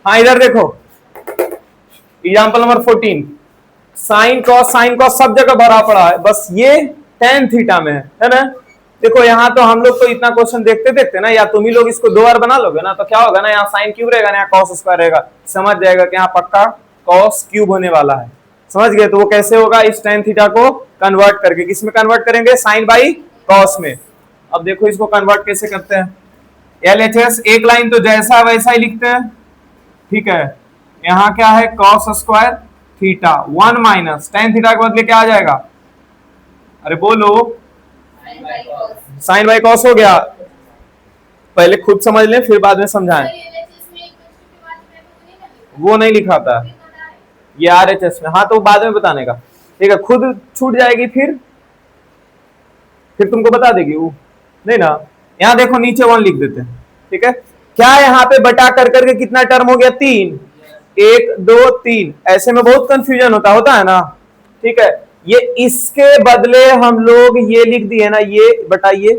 हाँ इधर देखो एग्जाम्पल नंबर 14, साइन कॉस सब जगह भरा पड़ा है, बस ये tan थीटा में है ना। देखो यहाँ तो हम लोग तो इतना क्वेश्चन देखते देखते ना, या तुम ही लोग इसको 2 बार बना लोगे ना, तो क्या होगा ना, यहाँ साइन क्यूब रहेगा ना, यहाँ कॉस स्क्वायर रहेगा, समझ जाएगा कि यहाँ पक्का कॉस क्यूब होने वाला है। समझ गए? तो वो कैसे होगा, इस tan थीटा को कन्वर्ट करके किस में कन्वर्ट करेंगे, साइन बाई कॉस में। अब देखो इसको कन्वर्ट कैसे करते हैं, LHS एक लाइन तो जैसा वैसा ही लिखते हैं, ठीक है। यहाँ क्या है, cos square theta 1 minus tan theta के बदले क्या आ जाएगा, अरे बोलो, साइन बाई कॉस हो गया। पहले खुद समझ लें फिर बाद में समझाएं, वो नहीं लिखा था ये RHS में, हाँ तो बाद में बताने का, ठीक है। खुद छूट जाएगी फिर तुमको बता देगी वो, नहीं ना। यहाँ देखो नीचे 1 लिख देते हैं, ठीक है। क्या यहाँ पे बटा कर करके कितना टर्म हो गया, 3, 1 2 3, ऐसे में बहुत कंफ्यूजन होता है ना, ठीक है। ये इसके बदले हम लोग ये लिख दिए ना, ये बटाइए,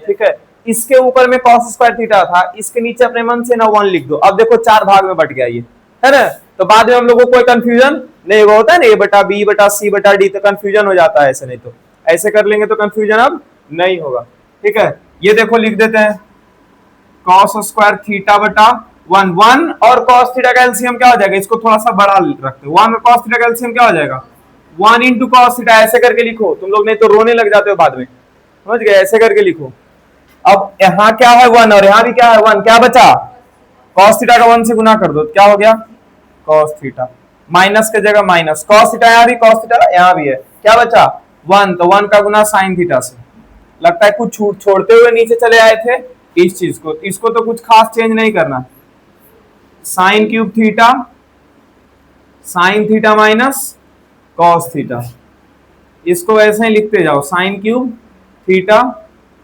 ठीक है। इसके ऊपर में cos स्क्वायर थीटा था, इसके नीचे अपने मन से ना 1 लिख दो। अब देखो 4 भाग में बट गया ये, है ना। तो बाद में हम लोगों को कोई कंफ्यूजन नहीं होता है ना, A बटा B बटा C बटा D, तो कंफ्यूजन हो जाता है ऐसे, नहीं तो ऐसे कर लेंगे तो कंफ्यूजन अब नहीं होगा, ठीक है। ये देखो लिख देते हैं cos स्क्वायर थीटा बटा 1 और cos थीटा का एलसीएम क्या हो जाएगा, इसको थोड़ा सा बड़ा रखते हैं, 1 और cos थीटा का एलसीएम क्या हो जाएगा, 1 इंटू cos थीटा, ऐसे करके लिखो। तुम लोग नहीं तो रोने लग जाते हो बाद में, समझ गए, ऐसे करके लिखो। अब यहाँ क्या है 1 और यहाँ भी क्या है 1, क्या बचा, cos थीटा का 1 से गुना कर दो, क्या हो गया cos थीटा, माइनस के जगह माइनस, cos थीटा यहाँ भी, cos थीटा यहाँ भी है, क्या बचा 1, तो 1 का गुना sin थीटा से। लगता है कुछ छोड़ते हुए नीचे चले आए थे इस चीज को, इसको तो कुछ खास चेंज नहीं करना, sign cube theta, sine theta minus cos theta, इसको ऐसे ही लिखते जाओ, साइन क्यूब थीटा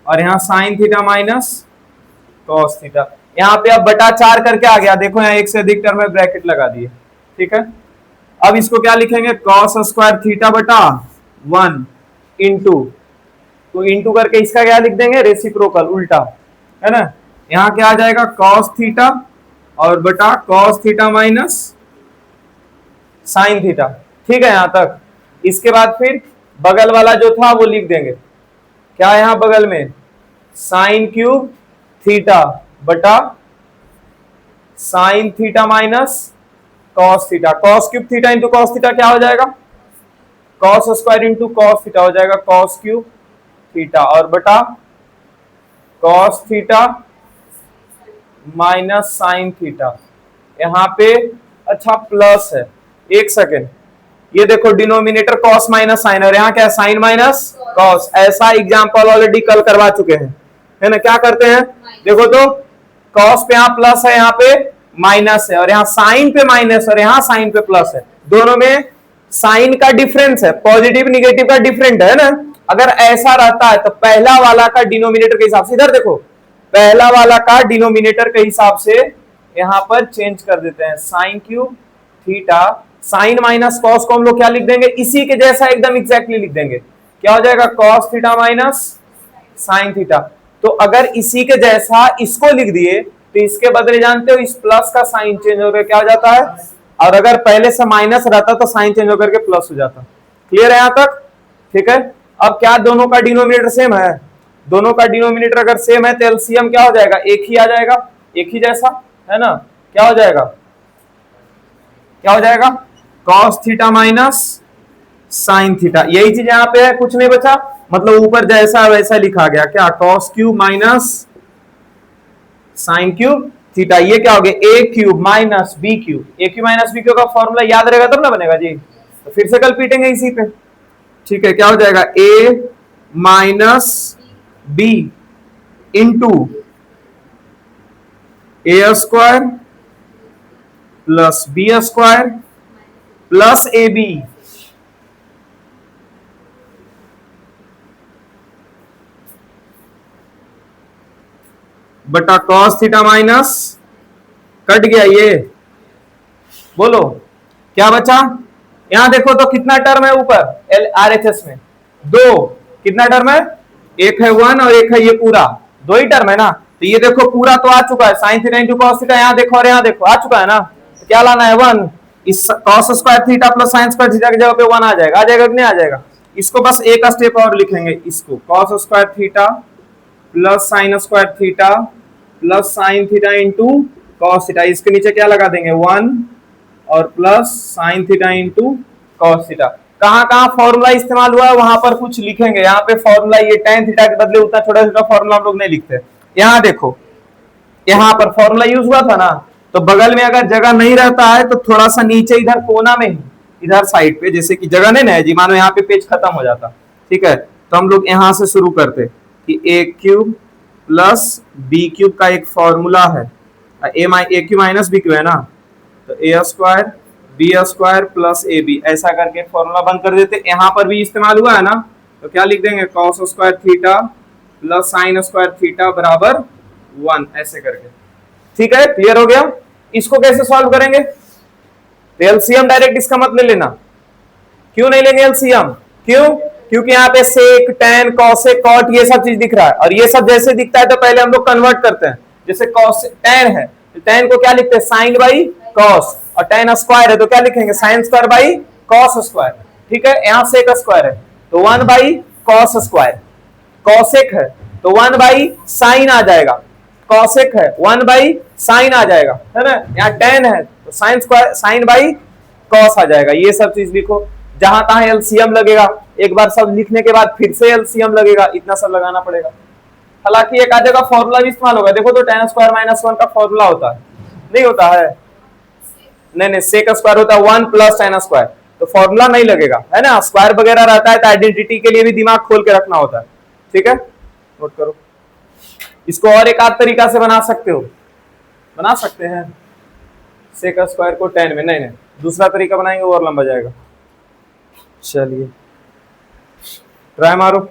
और यहाँ sine theta minus cos theta. यहाँ पे अब बटा 4 करके आ गया, देखो यहाँ एक से अधिक टर्म में ब्रैकेट लगा दिए, ठीक है। अब इसको क्या लिखेंगे, cos स्क्वायर थीटा बटा 1 इंटू, तो इंटू करके इसका क्या लिख देंगे, रेसिप्रोकल, उल्टा, है ना। यहाँ क्या आ जाएगा cos थीटा और बटा cos theta minus sine theta, ठीक है यहाँ तक। इसके बाद फिर बगल वाला जो था वो लिख देंगे, क्या है यहाँ बगल में, साइन क्यूब थीटा बटा sine theta minus cos theta, cos cube theta into cos theta क्या हो जाएगा, cos square into cos theta हो जाएगा cos क्यूब थीटा और बटा cos theta minus sine theta. यहाँ पे अच्छा प्लस है, एक सेकेंड, ये देखो डिनोमिनेटर cos माइनस साइन और यहाँ क्या है साइन माइनस cos, ऐसा एग्जांपल ऑलरेडी कल करवा चुके हैं, है ना। क्या करते हैं, देखो तो cos पे यहाँ प्लस है, यहाँ पे माइनस है, और यहाँ साइन पे माइनस और यहाँ साइन पे प्लस है, दोनों में साइन का डिफरेंस है, पॉजिटिव निगेटिव का डिफरेंट है ना। अगर ऐसा रहता है तो पहला वाला का डिनोमिनेटर के हिसाब से, इधर देखो पहला वाला का डिनोमिनेटर के हिसाब से यहाँ पर चेंज कर देते हैं, sine cube theta, sine minus cos को हम लोग क्या लिख देंगे, इसी के जैसा एकदम एग्जैक्टली लिख देंगे, क्या हो जाएगा cos theta minus sine theta. तो अगर इसी के जैसा इसको लिख दिए तो इसके बदले जानते हो इस प्लस का साइन चेंज होकर क्या हो जाता है, और अगर पहले से माइनस रहता तो साइन चेंज होकर के प्लस हो जाता। क्लियर है यहाँ तक, ठीक है। अब क्या दोनों का डिनोमिनेटर सेम है, दोनों का डिनोमिनेटर अगर सेम है तो एलसीएम क्या हो जाएगा, एक ही आ जाएगा, एक ही जैसा, है ना। क्या हो जाएगा, क्या हो जाएगा cos theta minus sine theta, यही चीज यहाँ पे है, कुछ नहीं बचा, मतलब ऊपर जैसा वैसा लिखा गया, क्या cos cube minus sign cube theta, ये क्या हो गया a cube minus b cube, a cube minus b cube का फॉर्मूला याद रहेगा तब ना बनेगा जी, तो फिर से कल पीटेंगे इसी पे, ठीक है। क्या हो जाएगा a minus b into a square plus b square plus ab बटा cos थीटा माइनस, कट गया ये, बोलो क्या बचा, यहां देखो तो कितना टर्म है ऊपर RHS में, 2, कितना टर्म है, एक है 1 और एक है ये पूरा, 2 ही टर्म है ना। तो ये देखो पूरा तो आ चुका है, sine theta into cos theta, यहाँ देखो और यहाँ देखो आ चुका है ना, क्या लाना है 1, इस cos square theta plus sine square theta की जगह पे 1 आ जाएगा कि नहीं आ जाएगा। इसको बस एक स्टेप और लिखेंगे, इसको cos square theta plus sine square theta plus sine theta into cos theta, इसके नीचे क्या लगा देंगे 1 और plus sine theta into cos theta. कहां कहां फॉर्मूला इस्तेमाल हुआ है वहां पर कुछ लिखेंगे। यहाँ पे फॉर्मूला ये tan थीटा के बदले उतना छोटा छोटा फॉर्मूला हम लोग नहीं लिखते। यहाँ देखो, यहाँ पर फॉर्मूला यूज हुआ था ना, तो बगल में अगर जगह नहीं रहता है तो थोड़ा सा नीचे इधर कोना में ही इधर साइड पे, जैसे कि जगह नहीं ना है जी, मानो यहाँ पे पेज खत्म हो जाता, ठीक है, तो हम लोग यहाँ से शुरू करते कि A cube plus B cube का एक फॉर्मूला है, A cube minus B cube है ना, तो A square B square plus A B, ऐसा करके फॉर्मूला बंद कर देते। यहाँ पर भी इस्तेमाल हुआ है ना, तो क्या लिख देंगे cos square theta plus sine square theta बराबर 1, ऐसे करके। ठीक है, क्लियर हो गया। इसको कैसे सॉल्व करेंगे, एलसीएम डायरेक्ट इसका मत ले लेना। क्यों नहीं लेंगे एलसीएम, क्यों, क्योंकि यहाँ पे सेक टेन कॉसेक कॉट ये सब चीज दिख रहा है, और ये सब जैसे दिखता है तो पहले हम लोग कन्वर्ट करते हैं। जैसे कॉस टेन है तो टेन को क्या लिखते हैं साइन बाई कॉस, और टेन स्क्वायर है तो क्या लिखेंगे sine square by cos square. ठीक है, यहाँ सेक स्क्वायर है तो 1 बाई कॉस स्क्वायर, कॉसेक है तो 1 बाई साइन आ जाएगा, कॉसेक है 1 बाई साइन आ जाएगा, है ना। यहाँ टेन है तो sine square sine by cos आ जाएगा। ये सब चीज लिखो, जहां तहां एलसीएम लगेगा, एक बार सब लिखने के बाद फिर से एलसीएम लगेगा, इतना सब लगाना पड़ेगा। हालांकि एक आधे का फॉर्मूला भी इस्तेमाल होगा, देखो तो tan स्क्वायर माइनस 1 का फॉर्मूला होता है, नहीं होता है, नहीं सेक स्क्वायर होता है 1 प्लस tan स्क्वायर, तो फॉर्मूला नहीं लगेगा, है ना। स्क्वायर वगैरह रहता है तो आइडेंटिटी के लिए भी दिमाग खोल के रखना होता है। ठीक है, नोट करो। इसको और एक आध तरीका से बना सकते हो, बना सकते हैं सेक स्क्वायर को 10 में, नहीं दूसरा तरीका बनाएंगे वो और लंबा जाएगा। चलिए ट्राई मारो।